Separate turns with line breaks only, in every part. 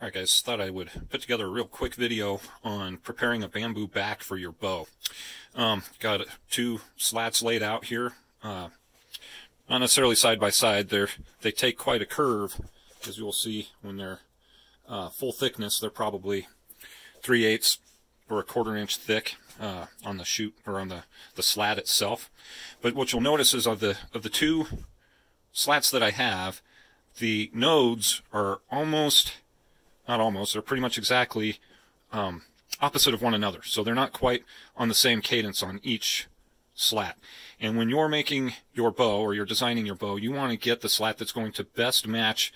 Alright guys, thought I would put together a real quick video on preparing a bamboo back for your bow. Got two slats laid out here, not necessarily side by side. They take quite a curve, as you'll see when they're full thickness. They're probably 3/8 or a 1/4 inch thick on the shoot or on the slat itself. But what you'll notice is of the two slats that I have, the nodes are they're pretty much exactly opposite of one another. So they're not quite on the same cadence on each slat. And when you're making your bow or you're designing your bow, you want to get the slat that's going to best match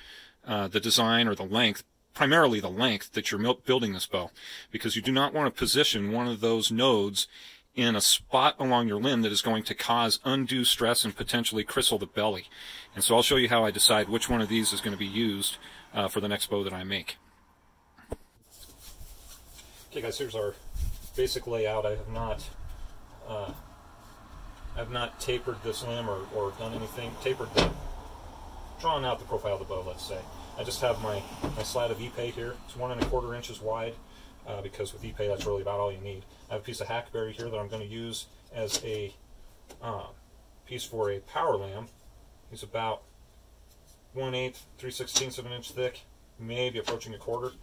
the design or the length, primarily the length that you're building this bow, because you do not want to position one of those nodes in a spot along your limb that is going to cause undue stress and potentially cristle the belly. And so I'll show you how I decide which one of these is going to be used for the next bow that I make. Okay guys, here's our basic layout. I have not tapered this limb or done anything, drawn out the profile of the bow, let's say. I just have my slat of Ipe here. It's 1 1/4 inches wide, because with Ipe that's really about all you need. I have a piece of hackberry here that I'm going to use as a piece for a power lamb. It's about 1/8, 3/16 of an inch thick, maybe approaching a 1/4.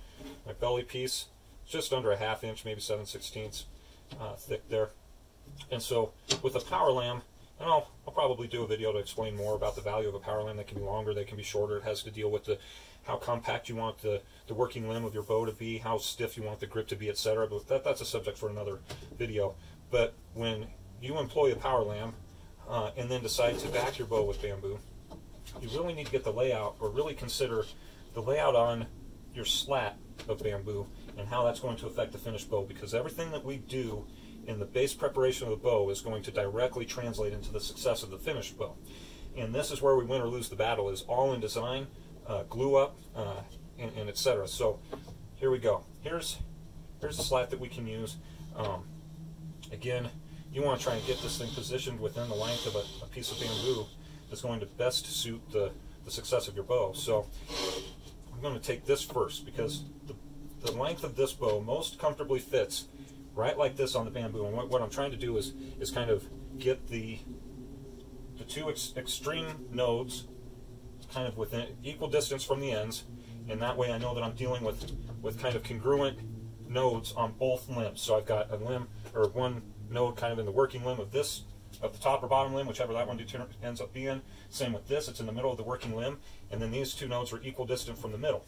My belly piece, just under a 1/2 inch, maybe 7/16 thick there. And so with a power lamb, and I'll probably do a video to explain more about the value of a power lamb. They can be longer, they can be shorter. It has to deal with how compact you want the working limb of your bow to be, how stiff you want the grip to be, etc. But that's a subject for another video. But when you employ a power lamb and then decide to back your bow with bamboo, you really need to get the layout, or really consider the layout on your slat of bamboo and how that's going to affect the finished bow, because everything that we do in the base preparation of the bow is going to directly translate into the success of the finished bow. And this is where we win or lose the battle, is all in design, glue up, and etc. So here we go. Here's the slat that we can use. Again, you want to try and get this thing positioned within the length of a piece of bamboo that's going to best suit the success of your bow. So I'm going to take this first, because the length of this bow most comfortably fits right like this on the bamboo. And what I'm trying to do is kind of get the two extreme nodes kind of within equal distance from the ends, and that way I know that I'm dealing with kind of congruent nodes on both limbs. So I've got a limb, or one node kind of in the working limb of the top or bottom limb, whichever that one ends up being. Same with this, it's in the middle of the working limb, and then these two nodes are equal distant from the middle.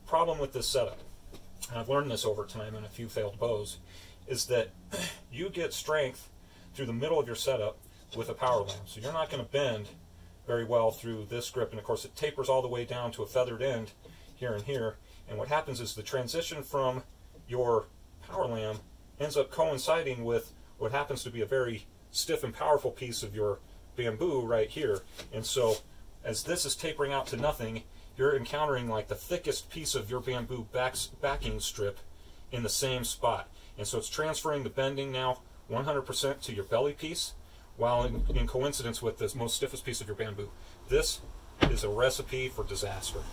Problem with this setup, and I've learned this over time in a few failed bows, is that you get strength through the middle of your setup with a power lamb. So you're not going to bend very well through this grip, and of course it tapers all the way down to a feathered end here and here. And what happens is the transition from your power lamb ends up coinciding with what happens to be a very stiff and powerful piece of your bamboo right here. And so as this is tapering out to nothing, you're encountering like the thickest piece of your bamboo backing strip in the same spot. And so it's transferring the bending now 100% to your belly piece, while in coincidence with the most stiffest piece of your bamboo. This is a recipe for disaster.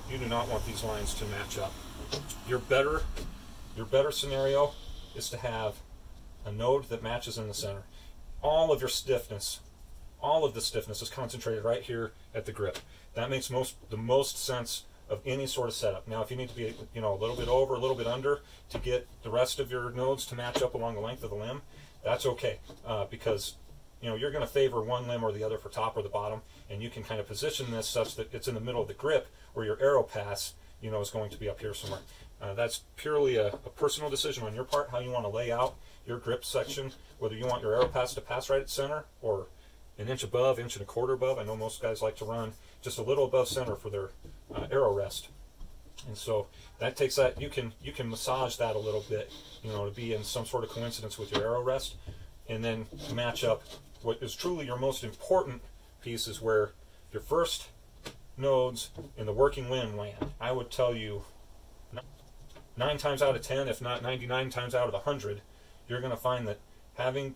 You do not want these lines to match up. Your better scenario is to have a node that matches in the center. All of the stiffness is concentrated right here at the grip. That makes the most sense of any sort of setup. Now if you need to be a little bit over, a little bit under to get the rest of your nodes to match up along the length of the limb, that's okay, because you're going to favor one limb or the other for top or the bottom, and you can kind of position this such that it's in the middle of the grip, where your arrow pass is going to be up here somewhere. That's purely a personal decision on your part, how you want to lay out your grip section, whether you want your arrow pass to pass right at center or an inch above, 1 1/4 above. I know most guys like to run just a little above center for their arrow rest, and so that takes that. You can massage that a little bit, to be in some sort of coincidence with your arrow rest, and then match up what is truly your most important piece, is where your first nodes in the working limb land. I would tell you 9 times out of 10, if not 99 times out of 100, you're going to find that having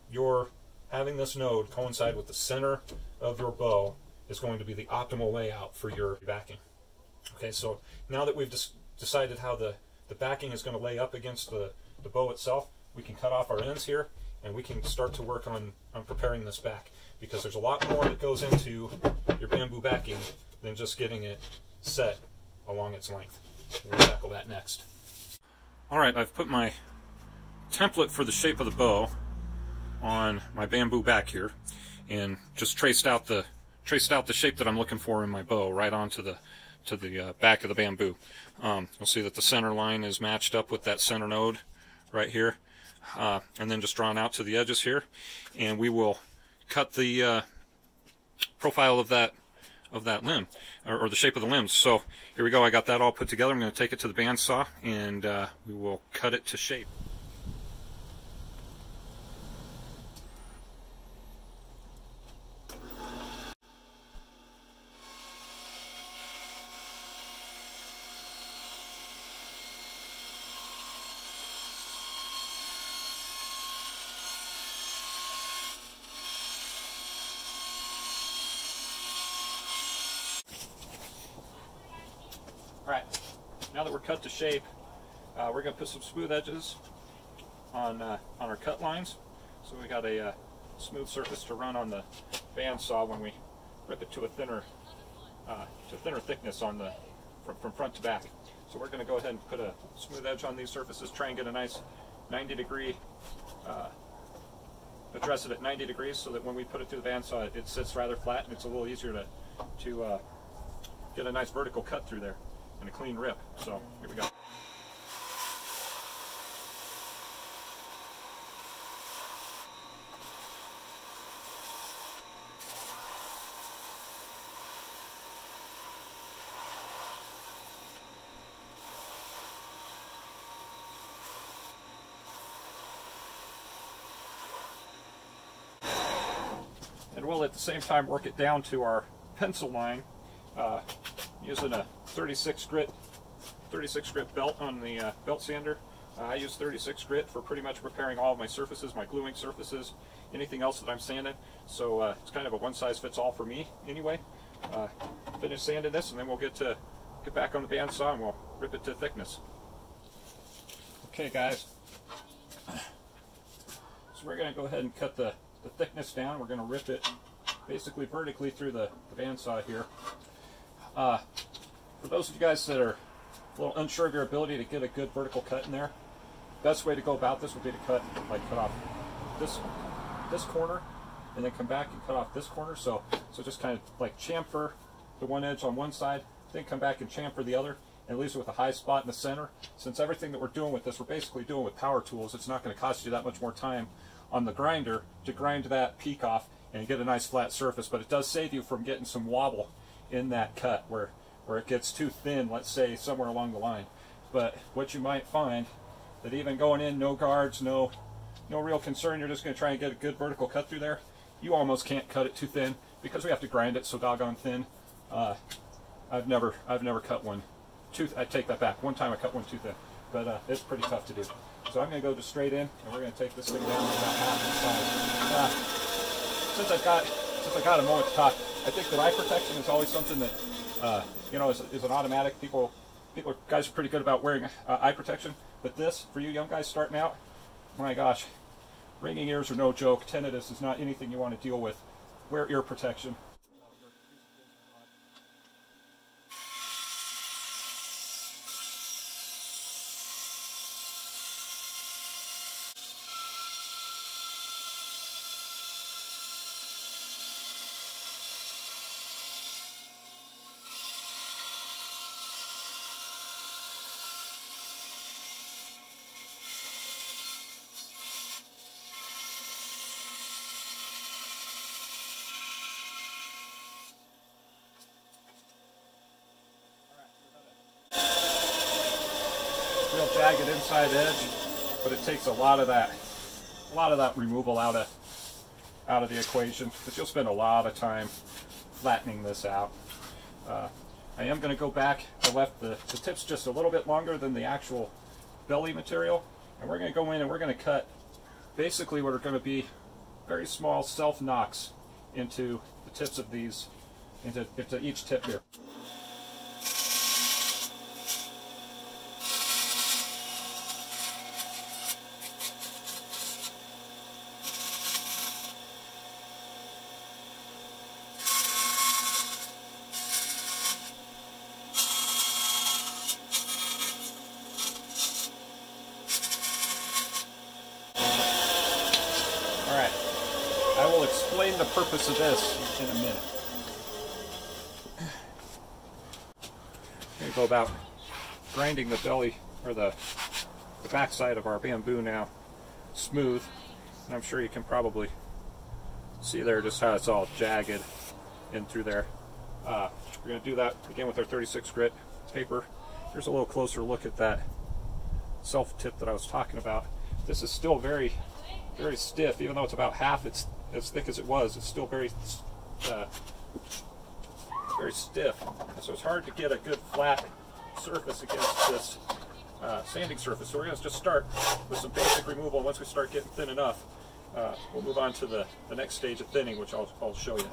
this node coincide with the center of your bow is going to be the optimal layout for your backing. Okay, so now that we've decided how the backing is going to lay up against the bow itself, we can cut off our ends here, and we can start to work on preparing this back, because there's a lot more that goes into your bamboo backing than just getting it set along its length. We'll tackle that next. Alright, I've put my template for the shape of the bow on my bamboo back here, and just traced out the shape that I'm looking for in my bow right onto the back of the bamboo. You'll see that the center line is matched up with that center node right here, and then just drawn out to the edges here, and we will cut the profile of that limb, or the shape of the limbs. So here we go. I got that all put together. I'm going to take it to the bandsaw, and we will cut it to shape. Alright, now that we're cut to shape, we're going to put some smooth edges on our cut lines. So we got a smooth surface to run on the bandsaw when we rip it to a thinner thickness on from front to back. So we're going to go ahead and put a smooth edge on these surfaces, try and get a nice 90-degree, address it at 90 degrees so that when we put it through the bandsaw it sits rather flat, and it's a little easier to get a nice vertical cut through there and a clean rip. So here we go. And we'll at the same time work it down to our pencil line, using a 36 grit belt on the belt sander. I use 36 grit for pretty much preparing all of my surfaces, my gluing surfaces, anything else that I'm sanding. So it's kind of a one-size-fits-all for me anyway. Finish sanding this, and then we'll get back on the bandsaw and we'll rip it to thickness. Okay guys, so we're going to go ahead and cut the thickness down. We're going to rip it basically vertically through the bandsaw here. For those of you guys that are a little unsure of your ability to get a good vertical cut in there, best way to go about this would be to cut off this corner, and then come back and cut off this corner. So just kind of like chamfer the one edge on one side, then come back and chamfer the other, and leaves it with a high spot in the center. Since everything that we're doing with this, we're basically doing with power tools, it's not going to cost you that much more time on the grinder to grind that peak off and get a nice flat surface, but it does save you from getting some wobble in that cut where it gets too thin, let's say somewhere along the line. But what you might find that even going in, no guards, no real concern, you're just going to try and get a good vertical cut through there, you almost can't cut it too thin because we have to grind it so doggone thin. I've never cut one too, I take that back, one time I cut one too thin, but it's pretty tough to do. So I'm going to go just straight in, and we're going to take this thing down about half the size. Since I got a moment to talk, I think that eye protection is always something that you know, is an automatic. Guys are pretty good about wearing eye protection, but this, for you young guys starting out, my gosh, ringing ears are no joke. Tinnitus is not anything you want to deal with. Wear ear protection. Real jagged inside edge, but it takes a lot of that removal out of the equation, because you'll spend a lot of time flattening this out. I am going to go back. I left the tips just a little bit longer than the actual belly material, and we're going to go in and we're going to cut basically what are going to be very small self knocks into the tips of these, into each tip here. Alright, I will explain the purpose of this in a minute. Here we go about grinding the belly, or the backside of our bamboo now smooth. And I'm sure you can probably see there just how it's all jagged in through there. We're going to do that again with our 36 grit taper. Here's a little closer look at that self tip that I was talking about. This is still very, very stiff, even though it's about half it's as thick as it was. It's still very, very stiff. So it's hard to get a good flat surface against this sanding surface. So we're going to just start with some basic removal. Once we start getting thin enough, we'll move on to the next stage of thinning, which I'll show you.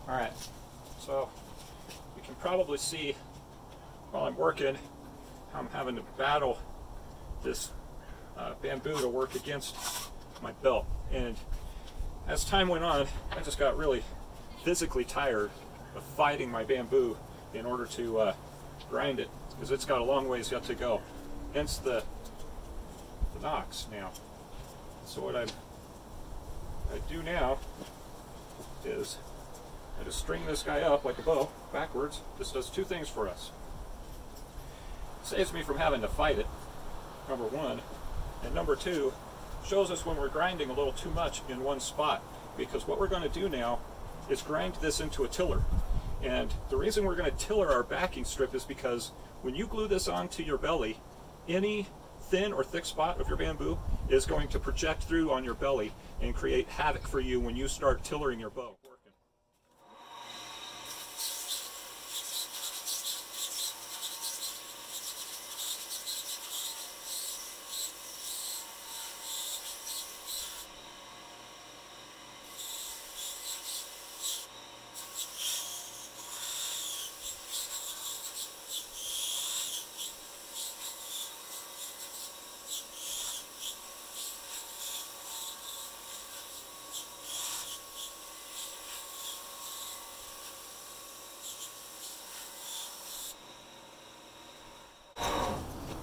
Alright, so you can probably see while I'm working how I'm having to battle this bamboo to work against my belt. And as time went on, I just got really physically tired of fighting my bamboo in order to grind it, because it's got a long ways yet to go. Hence the knocks now. So what I do now is I just string this guy up like a bow, backwards. This does two things for us. It saves me from having to fight it, number one. And number two, shows us when we're grinding a little too much in one spot. Because what we're going to do now is grind this into a tiller. And the reason we're going to tiller our backing strip is because when you glue this onto your belly, any thin or thick spot of your bamboo is going to project through on your belly and create havoc for you when you start tillering your bow.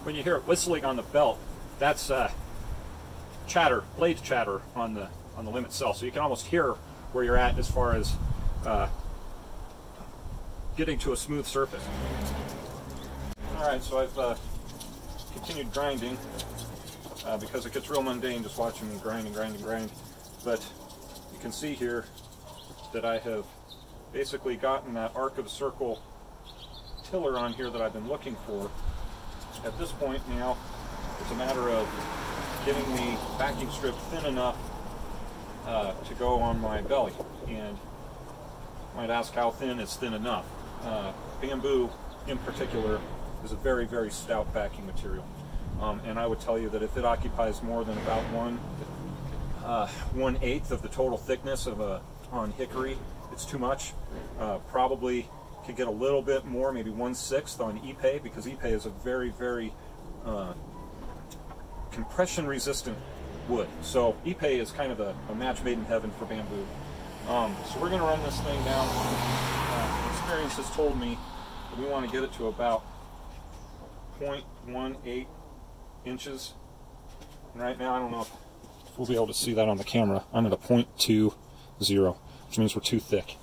When you hear it whistling on the belt, that's chatter, blade chatter on the limb itself. So you can almost hear where you're at as far as getting to a smooth surface. Alright, so I've continued grinding because it gets real mundane just watching me grind and grind and grind. But you can see here that I have basically gotten that arc of a circle tiller on here that I've been looking for. At this point now, it's a matter of getting the backing strip thin enough to go on my belly. And you might ask how thin is thin enough. Bamboo, in particular, is a very, very stout backing material. And I would tell you that if it occupies more than about 1/8 of the total thickness of on hickory, it's too much. Probably could get a little bit more, maybe 1/6 on ipe, because ipe is a very, very compression resistant wood. So ipe is kind of a match made in heaven for bamboo. So we're going to run this thing down. Experience has told me that we want to get it to about 0.18 inches. And right now, I don't know if we'll be able to see that on the camera. I'm at a 0.20, which means we're too thick.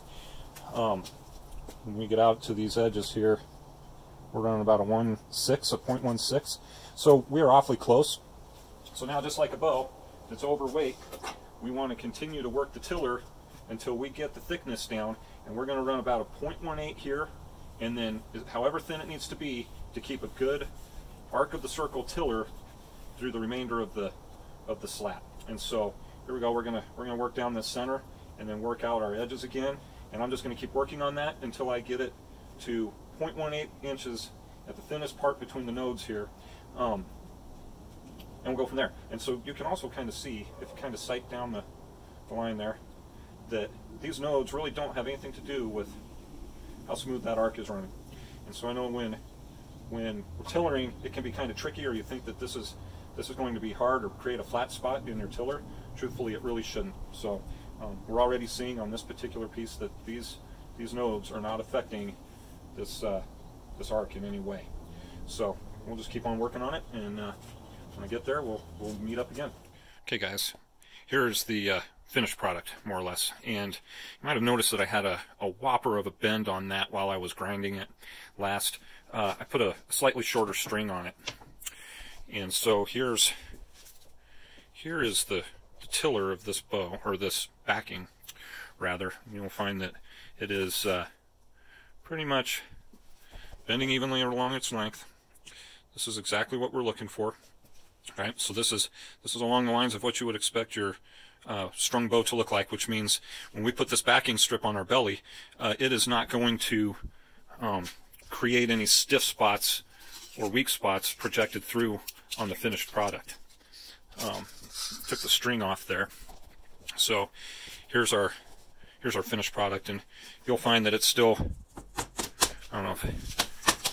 When we get out to these edges here, we're running about a 0.16. So we are awfully close. So now, just like a bow that's overweight, we want to continue to work the tiller until we get the thickness down, and we're going to run about a 0.18 here, and then however thin it needs to be to keep a good arc of the circle tiller through the remainder of the slat. And so here we go. We're gonna work down this center and then work out our edges again. And I'm just going to keep working on that until I get it to 0.18 inches at the thinnest part between the nodes here. And we'll go from there. And so you can also kind of see, if you kind of sight down the line there, that these nodes really don't have anything to do with how smooth that arc is running. And so I know when we're tillering, it can be kind of tricky, or you think that this is going to be hard or create a flat spot in your tiller. Truthfully, it really shouldn't. So we're already seeing on this particular piece that these nodes are not affecting this arc in any way. So we'll just keep on working on it, and when I get there, we'll meet up again. Okay, guys, here's the finished product, more or less. And you might have noticed that I had a whopper of a bend on that while I was grinding it last. I put a slightly shorter string on it. And so here is the tiller of this bow, or this backing, rather. You'll find that it is pretty much bending evenly along its length. This is exactly what we're looking for. Right? So this is along the lines of what you would expect your strung bow to look like, which means when we put this backing strip on our belly, it is not going to create any stiff spots or weak spots projected through on the finished product. Took the string off there. So here's our finished product, and you'll find that it's still, I don't know,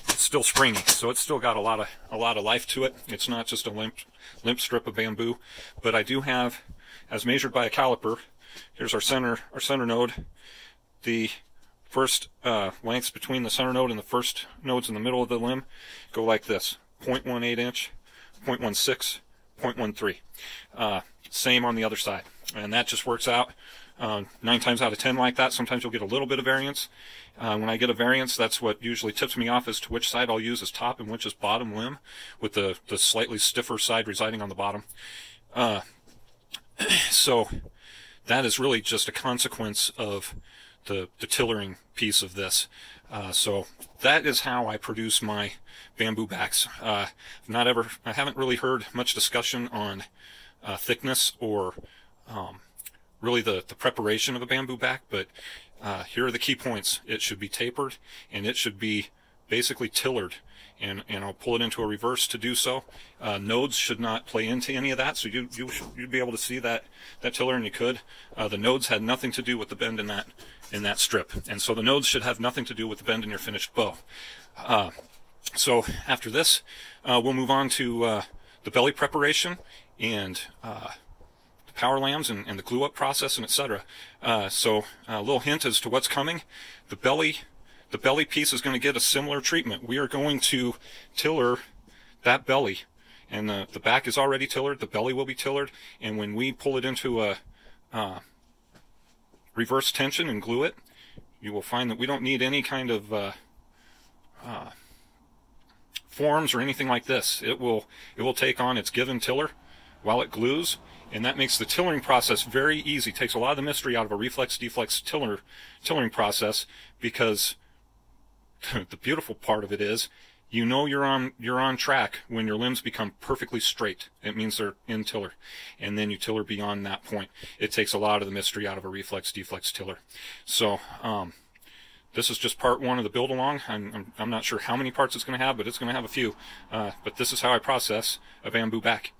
it's still springy, so it's still got a lot of life to it. It's not just a limp strip of bamboo, but I do have, as measured by a caliper, here's our center node. The first lengths between the center node and the first nodes in the middle of the limb go like this: 0.18 inch, 0.16, 0.13. Same on the other side, and that just works out 9 times out of 10 like that. Sometimes you'll get a little bit of variance. When I get a variance, that's what usually tips me off as to which side I'll use as top and which is bottom limb, with the slightly stiffer side residing on the bottom. So that is really just a consequence of the tillering piece of this. So that is how I produce my bamboo backs. I haven't really heard much discussion on thickness or really the preparation of a bamboo back, but here are the key points. It should be tapered, and it should be basically tillered, and I'll pull it into a reverse to do so. Nodes should not play into any of that, so you'd be able to see that tiller, and you could. The nodes had nothing to do with the bend in that strip, and so the nodes should have nothing to do with the bend in your finished bow. So after this, we'll move on to the belly preparation and the power lambs and the glue up process, and etc. So a little hint as to what's coming. The belly piece is going to get a similar treatment. We are going to tiller that belly, and the back is already tillered. The belly will be tillered, and when we pull it into a reverse tension and glue it, you will find that we don't need any kind of forms or anything like this. It will take on its given tiller while it glues, and that makes the tillering process very easy. Takes a lot of the mystery out of a reflex-deflex tillering process, because the beautiful part of it is, you know you're on track when your limbs become perfectly straight. It means they're in tiller, and then you tiller beyond that point. It takes a lot of the mystery out of a reflex-deflex tiller. So this is just part one of the build along. I'm not sure how many parts it's going to have, but it's going to have a few. But this is how I process a bamboo back.